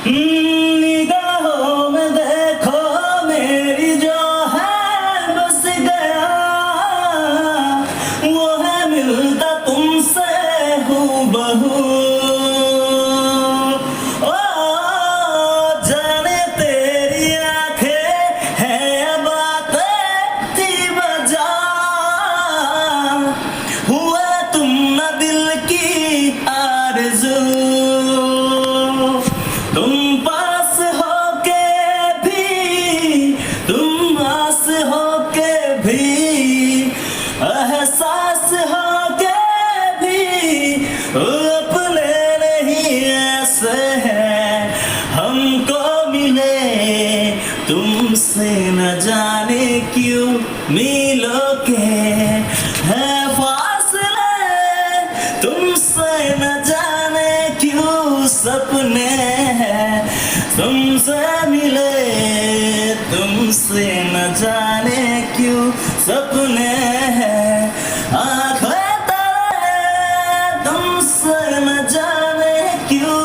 निगाहों में देखो मेरी जो है बस गया, वो है मिलता तुमसे हूबहू। ओ जाने तेरी आंखें हैं बातें थी बजा, हुआ तुम न दिल की आरज़ू। तुम पास होके भी, तुम आस होके भी, एहसास होके भी अपने नहीं ऐसे हैं हमको मिले तुमसे न जाने क्यों मीलों के हैं फासले, तुमसे न जाने क्यों सपने हैं तुमसे मिले, तुमसे न जाने क्यों सपने हैं आंखें तारे तुमसे न जाने क्यों।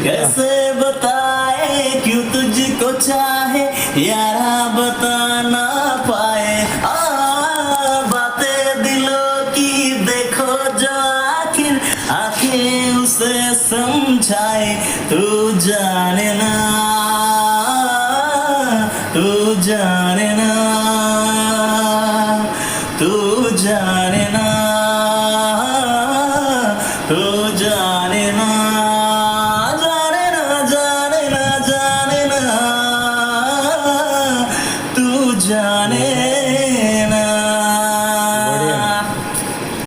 कैसे बताए क्यों तुझको चाहे यारा बता ना पाए, बातें दिलों की देखो जो आखिर आंखें उसे समझाए, तू जाने ना।